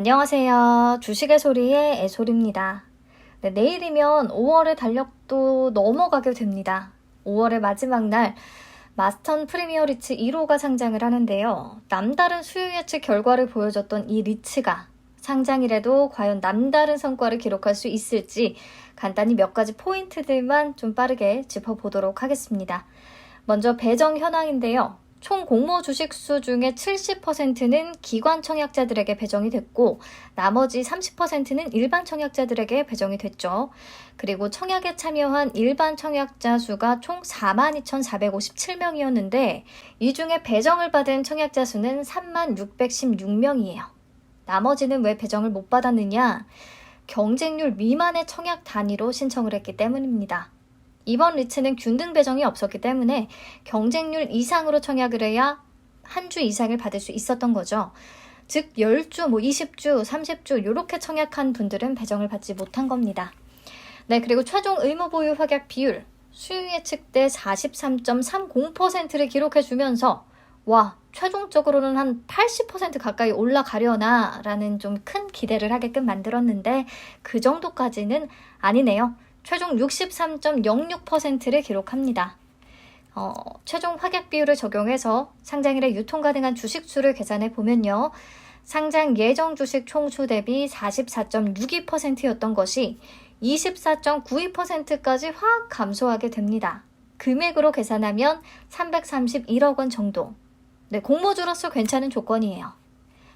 안녕하세요. 주식의 소리의 애솔입니다. 네, 내일이면 5월의 달력도 넘어가게 됩니다. 5월의 마지막 날 마스턴 프리미어 리츠 1호가 상장을 하는데요. 남다른 수요 예측 결과를 보여줬던 이 리츠가 상장일에도 과연 남다른 성과를 기록할 수 있을지 간단히 몇 가지 포인트들만 좀 빠르게 짚어보도록 하겠습니다. 먼저 배정 현황인데요. 총 공모 주식수 중에 70%는 기관 청약자들에게 배정이 됐고 나머지 30%는 일반 청약자들에게 배정이 됐죠. 그리고 청약에 참여한 일반 청약자 수가 총 42,457명이었는데 이 중에 배정을 받은 청약자 수는 36,616명이에요. 나머지는 왜 배정을 못 받았느냐? 경쟁률 미만의 청약 단위로 신청을 했기 때문입니다. 이번 리츠는 균등 배정이 없었기 때문에 경쟁률 이상으로 청약을 해야 한 주 이상을 받을 수 있었던 거죠. 즉 10주, 20주, 30주 이렇게 청약한 분들은 배정을 받지 못한 겁니다. 네, 그리고 최종 의무 보유 확약 비율 수요 예측 때 43.30%를 기록해주면서 와, 최종적으로는 한 80% 가까이 올라가려나 라는 좀 큰 기대를 하게끔 만들었는데 그 정도까지는 아니네요. 최종 63.06%를 기록합니다. 최종 확약 비율을 적용해서 상장일에 유통 가능한 주식수를 계산해 보면요. 상장 예정 주식 총수 대비 44.62%였던 것이 24.92%까지 확 감소하게 됩니다. 금액으로 계산하면 331억 원 정도. 네, 공모주로서 괜찮은 조건이에요.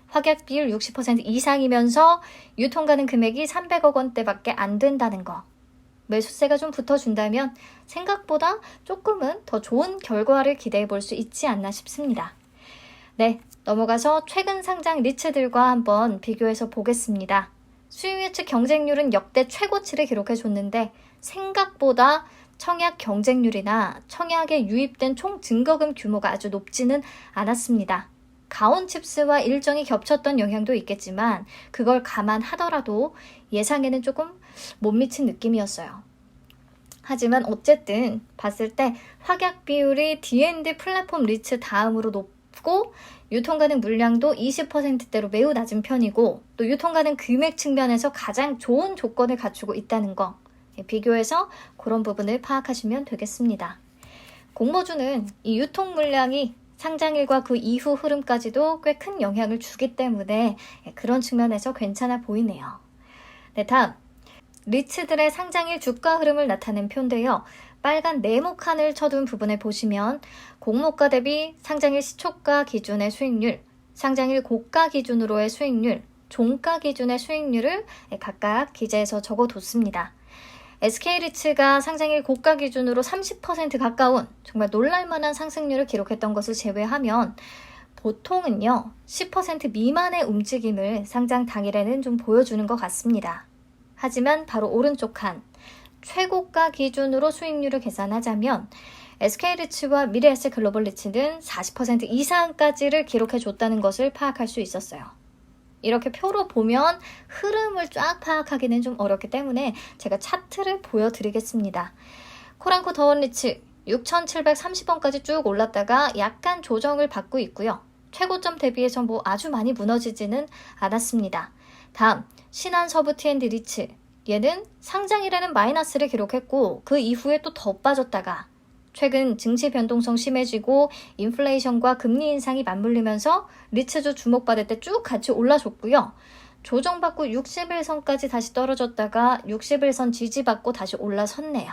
확약 비율 60% 이상이면서 유통 가능 금액이 300억 원대밖에 안 된다는 거. 매수세가 좀 붙어준다면 생각보다 조금은 더 좋은 결과를 기대해 볼 수 있지 않나 싶습니다. 네, 넘어가서 최근 상장 리츠들과 한번 비교해서 보겠습니다. 수요 예측 경쟁률은 역대 최고치를 기록해 줬는데 생각보다 청약 경쟁률이나 청약에 유입된 총 증거금 규모가 아주 높지는 않았습니다. 가온칩스와 일정이 겹쳤던 영향도 있겠지만 그걸 감안하더라도 예상에는 조금 못 미친 느낌이었어요. 하지만 어쨌든 봤을 때 확약 비율이 D&D 플랫폼 리츠 다음으로 높고 유통 가능 물량도 20%대로 매우 낮은 편이고 또 유통 가능 금액 측면에서 가장 좋은 조건을 갖추고 있다는 거 비교해서 그런 부분을 파악하시면 되겠습니다. 공모주는 이 유통 물량이 상장일과 그 이후 흐름까지도 꽤 큰 영향을 주기 때문에 그런 측면에서 괜찮아 보이네요. 네, 다음 리츠들의 상장일 주가 흐름을 나타낸 표인데요. 빨간 네모칸을 쳐둔 부분을 보시면 공모가 대비 상장일 시초가 기준의 수익률, 상장일 고가 기준으로의 수익률, 종가 기준의 수익률을 각각 기재해서 적어뒀습니다. SK리츠가 상장일 고가 기준으로 30% 가까운 정말 놀랄만한 상승률을 기록했던 것을 제외하면 보통은요 10% 미만의 움직임을 상장 당일에는 좀 보여주는 것 같습니다. 하지만 바로 오른쪽 칸 최고가 기준으로 수익률을 계산하자면 SK리츠와 미래에셋글로벌리츠는 40% 이상까지를 기록해줬다는 것을 파악할 수 있었어요. 이렇게 표로 보면 흐름을 쫙 파악하기는 좀 어렵기 때문에 제가 차트를 보여드리겠습니다. 코랑코 더원리츠 6,730원까지 쭉 올랐다가 약간 조정을 받고 있고요. 최고점 대비해서 아주 많이 무너지지는 않았습니다. 다음 신한서부 T&D 리츠 얘는 상장일에는 마이너스를 기록했고 그 이후에 또 더 빠졌다가 최근 증시 변동성 심해지고 인플레이션과 금리 인상이 맞물리면서 리츠주 주목받을 때 쭉 같이 올라줬고요. 조정받고 60일선까지 다시 떨어졌다가 60일선 지지받고 다시 올라섰네요.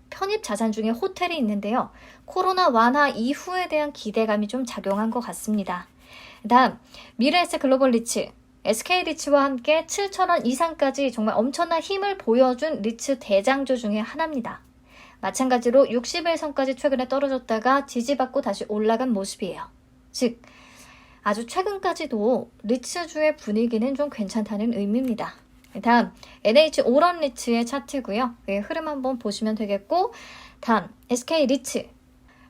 편입 자산 중에 호텔이 있는데요. 코로나 완화 이후에 대한 기대감이 좀 작용한 것 같습니다. 다음 미래에셋글로벌리츠 SK리츠와 함께 7,000원 이상까지 정말 엄청난 힘을 보여준 리츠 대장주 중에 하나입니다. 마찬가지로 60일선까지 최근에 떨어졌다가 지지받고 다시 올라간 모습이에요. 즉 아주 최근까지도 리츠주의 분위기는 좀 괜찮다는 의미입니다. 다음 NH 오런 리츠의 차트고요. 흐름 한번 보시면 되겠고 다음 SK리츠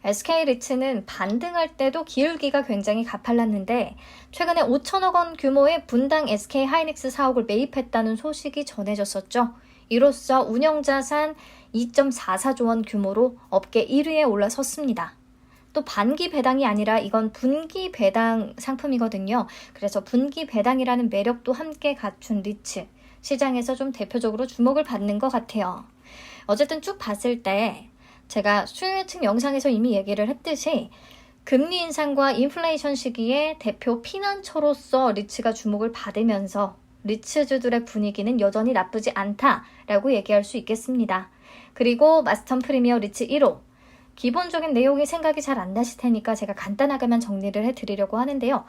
SK리츠는 반등할 때도 기울기가 굉장히 가팔랐는데 최근에 5천억 원 규모의 분당 SK하이닉스 사옥을 매입했다는 소식이 전해졌었죠. 이로써 운영자산 2.44조 원 규모로 업계 1위에 올라섰습니다. 또 반기 배당이 아니라 이건 분기 배당 상품이거든요. 그래서 분기 배당이라는 매력도 함께 갖춘 리츠. 시장에서 좀 대표적으로 주목을 받는 것 같아요. 어쨌든 쭉 봤을 때 제가 수요 예측 영상에서 이미 얘기를 했듯이 금리 인상과 인플레이션 시기에 대표 피난처로서 리츠가 주목을 받으면서 리츠주들의 분위기는 여전히 나쁘지 않다라고 얘기할 수 있겠습니다. 그리고 마스턴 프리미어 리츠 1호. 기본적인 내용이 생각이 잘 안 나실 테니까 제가 간단하게만 정리를 해드리려고 하는데요.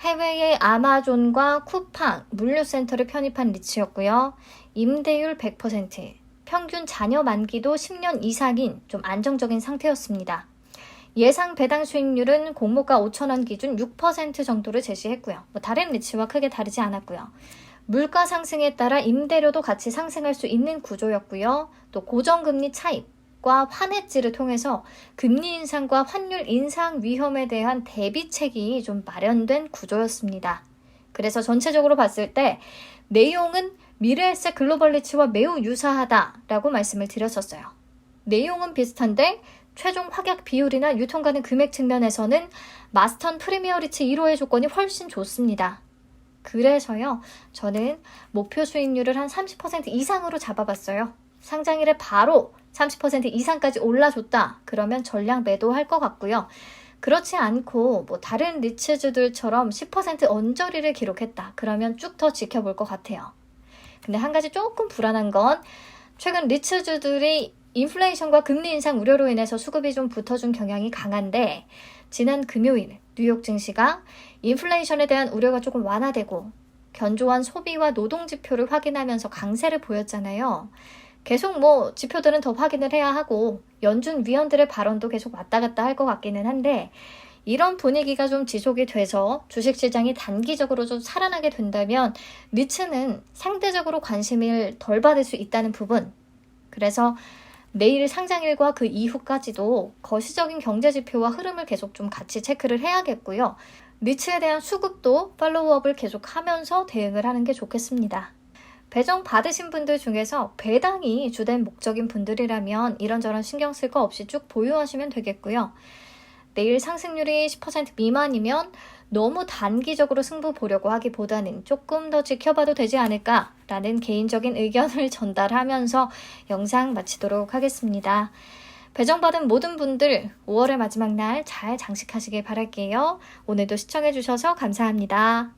해외의 아마존과 쿠팡, 물류센터를 편입한 리츠였고요. 임대율 100%, 평균 잔여 만기도 10년 이상인 좀 안정적인 상태였습니다. 예상 배당 수익률은 공모가 5,000원 기준 6% 정도를 제시했고요. 다른 리츠와 크게 다르지 않았고요. 물가 상승에 따라 임대료도 같이 상승할 수 있는 구조였고요. 또 고정금리 차입과 환해지를 통해서 금리 인상과 환율 인상 위험에 대한 대비책이 좀 마련된 구조였습니다. 그래서 전체적으로 봤을 때 내용은 미래에셋 글로벌 리츠와 매우 유사하다라고 말씀을 드렸었어요. 내용은 비슷한데 최종 확약 비율이나 유통가능 금액 측면에서는 마스턴 프리미어 리츠 1호의 조건이 훨씬 좋습니다. 그래서요, 저는 목표 수익률을 한 30% 이상으로 잡아봤어요. 상장일에 바로 30% 이상까지 올라줬다. 그러면 전량 매도할 것 같고요. 그렇지 않고 다른 리츠주들처럼 10% 언저리를 기록했다. 그러면 쭉 더 지켜볼 것 같아요. 근데 한 가지 조금 불안한 건 최근 리츠주들이 인플레이션과 금리 인상 우려로 인해서 수급이 좀 붙어준 경향이 강한데 지난 금요일 뉴욕 증시가 인플레이션에 대한 우려가 조금 완화되고 견조한 소비와 노동 지표를 확인하면서 강세를 보였잖아요. 계속 지표들은 더 확인을 해야 하고 연준 위원들의 발언도 계속 왔다 갔다 할 것 같기는 한데 이런 분위기가 좀 지속이 돼서 주식시장이 단기적으로 좀 살아나게 된다면 리츠는 상대적으로 관심을 덜 받을 수 있다는 부분. 그래서 내일 상장일과 그 이후까지도 거시적인 경제지표와 흐름을 계속 좀 같이 체크를 해야겠고요. 리츠에 대한 수급도 팔로우업을 계속하면서 대응을 하는 게 좋겠습니다. 배정 받으신 분들 중에서 배당이 주된 목적인 분들이라면 이런저런 신경 쓸 거 없이 쭉 보유하시면 되겠고요. 내일 상승률이 10% 미만이면 너무 단기적으로 승부 보려고 하기보다는 조금 더 지켜봐도 되지 않을까라는 개인적인 의견을 전달하면서 영상 마치도록 하겠습니다. 배정받은 모든 분들 5월의 마지막 날 잘 장식하시길 바랄게요. 오늘도 시청해주셔서 감사합니다.